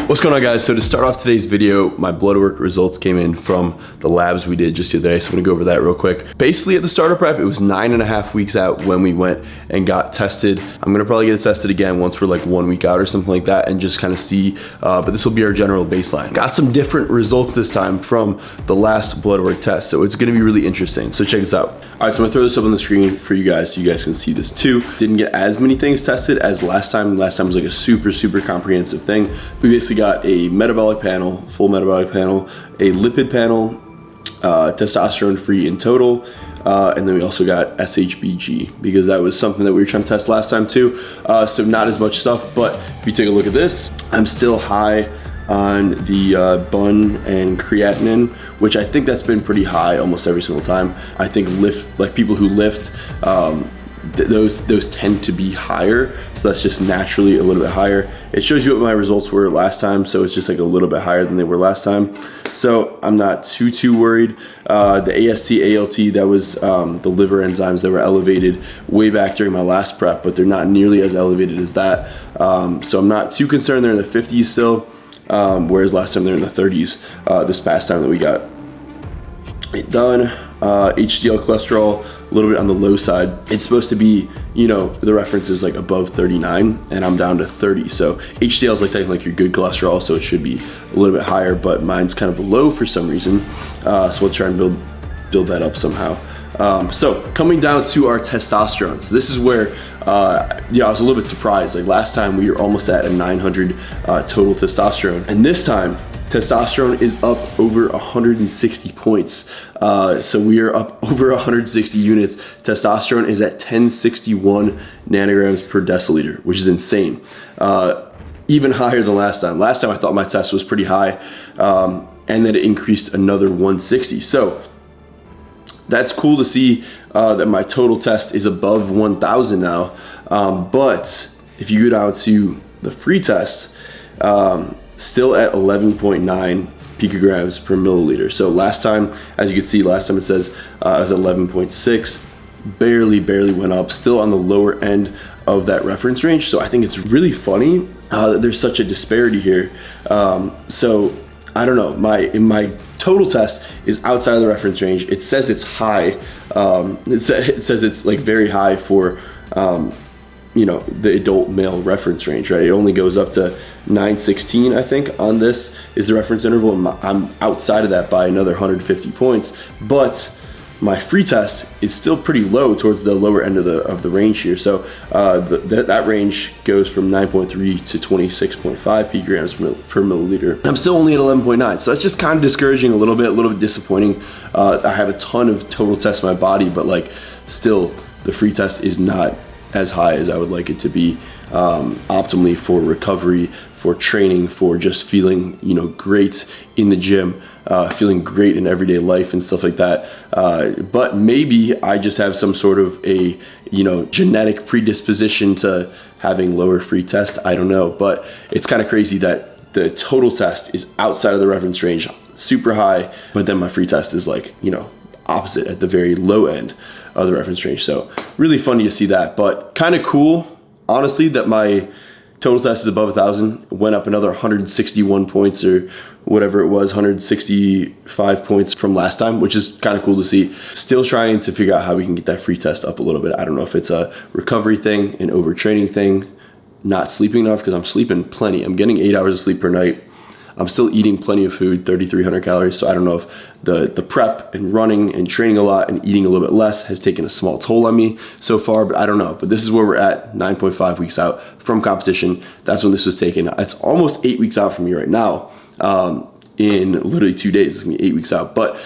What's going on, guys? So to start off today's video, my blood work results came in from the labs we did just the other day, so I'm gonna go over that real quick. Basically at the start of prep, it was 9.5 weeks out when we went and got tested. I'm gonna probably get tested again once we're like 1 week out or something like that and just kind of see, but this will be our general baseline. Got some different results this time from the last blood work test, so it's gonna be really interesting. So check this out. All right, so I'm gonna throw this up on the screen for you guys so you guys can see this too. Didn't get as many things tested as last time. Last time was like a super comprehensive thing. We basically got a metabolic panel, full metabolic panel, a lipid panel, testosterone free in total, and then we also got SHBG because that was something that we were trying to test last time too. So not as much stuff, but if you take a look at this, I'm still high on the bun and creatinine, which I think that's been pretty high almost every single time. I think people who lift, those tend to be higher, so that's just naturally a little bit higher. It shows you what my results were last time, so it's just like a little bit higher than they were last time, so I'm not too worried. The AST, ALT, that was the liver enzymes that were elevated way back during my last prep, but they're not nearly as elevated as that, so I'm not too concerned. They're in the 50s still, whereas last time they're in the 30s, this past time that we got it done. HDL cholesterol, a little bit on the low side. It's supposed to be, you know, the reference is like above 39 and I'm down to 30. So HDL is like technically like your good cholesterol, so it should be a little bit higher, but mine's kind of low for some reason. So we'll try and build that up somehow. So coming down to our testosterone. So this is where, yeah, I was a little bit surprised. Like last time we were almost at a 900 total testosterone. And this time, testosterone is up over 160 points. So we are up over 160 units. Testosterone is at 1061 nanograms per deciliter, which is insane. Even higher than last time. Last time I thought my test was pretty high, and then it increased another 160. So that's cool to see that my total test is above 1,000 now. But if you go down to the free test, still at 11.9 picograms per milliliter. So last time, as you can see, last time it says I was at 11.6, barely went up, still on the lower end of that reference range. So I think it's really funny that there's such a disparity here. So I don't know, my total test is outside of the reference range. It says it's high. It says it's like very high for you know, the adult male reference range, right? It only goes up to 916, I think, on this is the reference interval. I'm outside of that by another 150 points, but my free test is still pretty low towards the lower end of the range here. So that range goes from 9.3 to 26.5 picograms per milliliter. I'm still only at 11.9, so that's just kind of discouraging a little bit disappointing. I have a ton of total tests in my body, but like still the free test is not as high as I would like it to be, optimally for recovery, for training, for just feeling, you know, great in the gym, feeling great in everyday life and stuff like that. But maybe I just have some sort of a, you know, genetic predisposition to having lower free test. I don't know, but it's kind of crazy that the total test is outside of the reference range, super high, but then my free test is like, you know, opposite at the very low end of the reference range. So really funny to see that, but kind of cool, honestly, that my total test is above 1,000, went up another 161 points or whatever it was, 165 points from last time, which is kind of cool to see. Still trying to figure out how we can get that free test up a little bit. I don't know if it's a recovery thing, an overtraining thing, not sleeping enough, because I'm sleeping plenty. I'm getting 8 hours of sleep per night. I'm still eating plenty of food, 3,300 calories, so I don't know if the prep and running and training a lot and eating a little bit less has taken a small toll on me so far, but I don't know. But this is where we're at, 9.5 weeks out from competition. That's when this was taken. It's almost 8 weeks out from me right now. In literally 2 days, it's gonna be 8 weeks out. But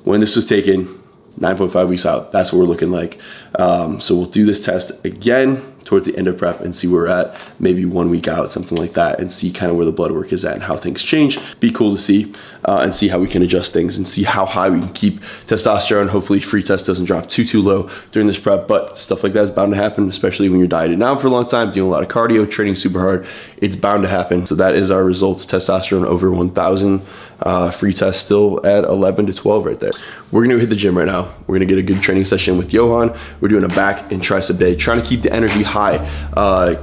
when this was taken, 9.5 weeks out, that's what we're looking like. So we'll do this test again towards the end of prep and see where we're at, maybe 1 week out, something like that, and see kind of where the blood work is at and how things change. Be cool to see and see how we can adjust things and see how high we can keep testosterone. Hopefully free test doesn't drop too low during this prep, but stuff like that is bound to happen, especially when you're dieted down for a long time, doing a lot of cardio, training super hard. It's bound to happen. So that is our results. Testosterone over 1,000, free test still at 11 to 12 right there. We're gonna hit the gym right now. We're gonna get a good training session with Johan. We're we're doing a back and tricep day, trying to keep the energy high.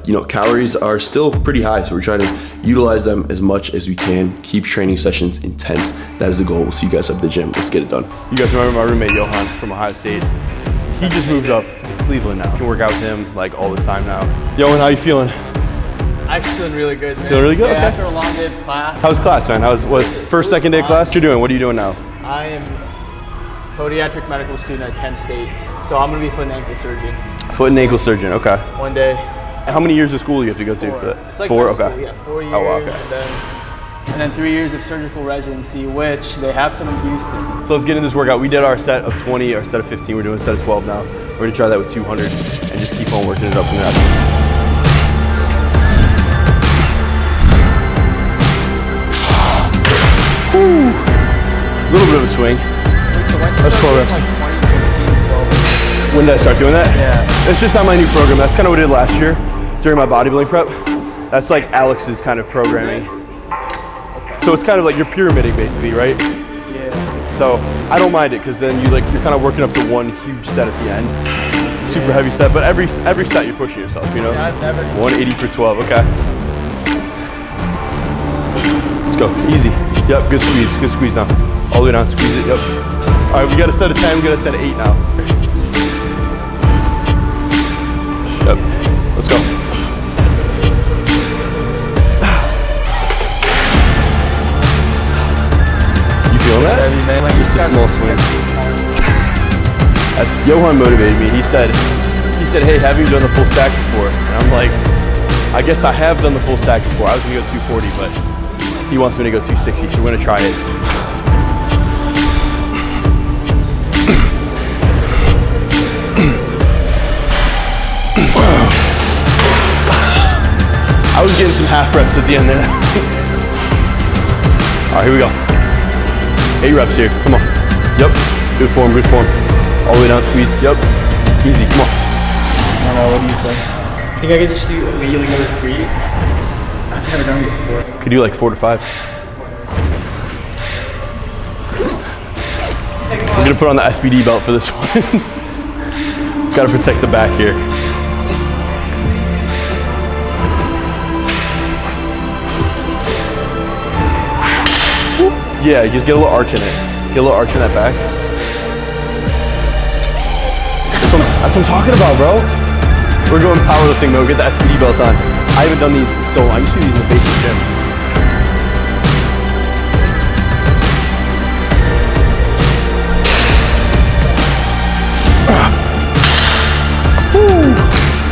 You know, calories are still pretty high, so we're trying to utilize them as much as we can, keep training sessions intense. That is the goal. We'll see you guys up at the gym. Let's get it done. You guys remember my roommate Johan from Ohio State? He just moved up to Cleveland now. I can work out with him like all the time now. Johan, how you feeling? I'm feeling really good, man. Feeling really good? Yeah, Okay. after a long day of class. How's class, man? How's what? First, second day of class? What you doing? What are you doing now? I am podiatric medical student at Kent State, so I'm gonna be foot and ankle surgeon. Foot and ankle surgeon. Okay. One day. How many years of school do you have to go to for that? It's like 4. med school, Okay. yeah, 4 years, Oh, wow, okay. and then 3 years of surgical residency, which they have some in Houston. So let's get in this workout. We did our set of 20, our set of 15. We're doing a set of 12 now. We're gonna try that with 200 and just keep on working it up from there. Woo. A little bit of a swing. That's 12 reps. Like 2015, 12. When did I start doing that? Yeah. It's just on my new program. That's kind of what I did last year during my bodybuilding prep. That's like Alex's kind of programming. So it's kind of like you're pyramiding basically, right? Yeah. So I don't mind it because then you're kind of working up to one huge set at the end. Super heavy set, but every set you're pushing yourself, you know? Yeah, I've never. 180 for 12, okay. Let's go, easy. Yep, good squeeze now. All the way down, squeeze it, yep. All right, we got a set of 10, we got a set of 8 now. Yep, let's go. You feeling that? Heavy, man. Like, Just a small swing. That's Johan motivated me. He said, hey, have you done the full stack before? And I'm like, I guess I have done the full stack before. I was gonna go 240, but he wants me to go 260, so we're gonna try it. I was getting some half reps at the end there. All right, here we go. 8 reps here, come on. Yep, good form. All the way down, squeeze, yep. Easy, come on. I don't know, what do you think? I think I could just do immediately go to 3. I've never done these before. Could do like 4 to 5. I'm gonna put on the SPD belt for this one. Gotta protect the back here. Yeah, just get a little arch in it. Get a little arch in that back. That's what I'm talking about, bro. We're going powerlifting mode. Get the SPD belt on. I haven't done these in so long. I used to do these in the basic gym.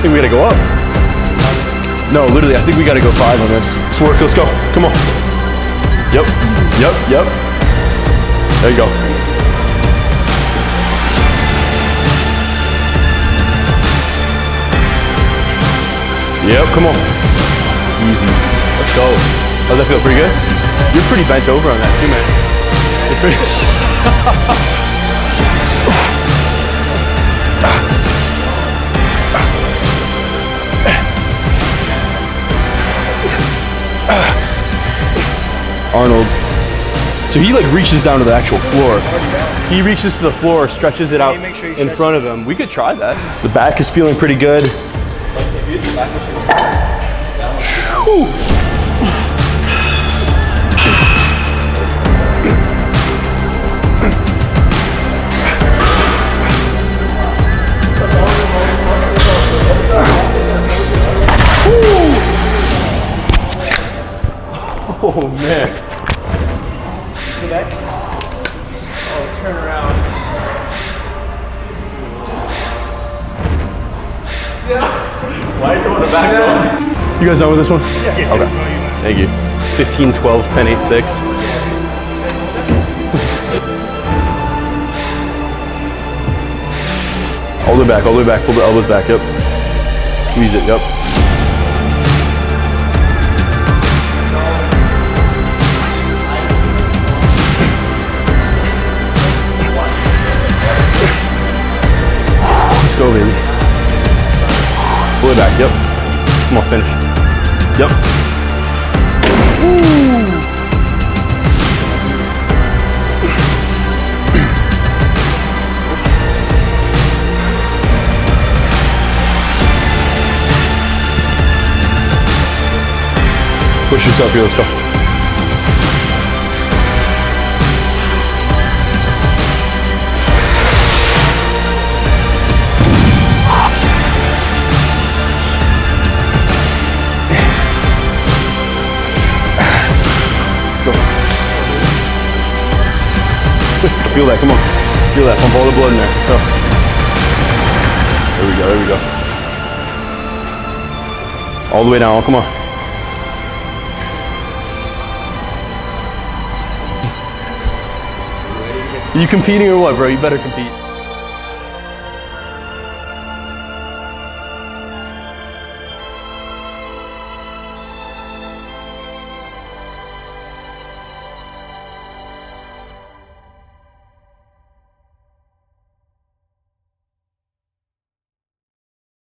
I think we gotta go up. No, literally, I think we gotta go 5 on this. Let's work, let's go. Come on. Yep. Yep. There you go. Yep, come on. Easy. Let's go. How's that feel? Pretty good? You're pretty bent over on that too, man. You're pretty... Arnold. So he like reaches down to the actual floor. He reaches to the floor, stretches it out in front of him. We could try that. The back is feeling pretty good. Whew. Oh man. Oh, turn around. Why are you doing the back door? You guys done with this one? Yeah. Okay. Thank you. 15, 12, 10, 8, 6. All the way back, pull the elbows back, yep. Squeeze it, yep. Let's go, baby. Pull it back, yep. Come on, finish. Yep. Woo. Push yourself here, let's go. Let's go. Let's feel that, come on. Feel that, pump all the blood in there, let's go. There we go, there we go. All the way down, come on. You competing or what, bro? You better compete.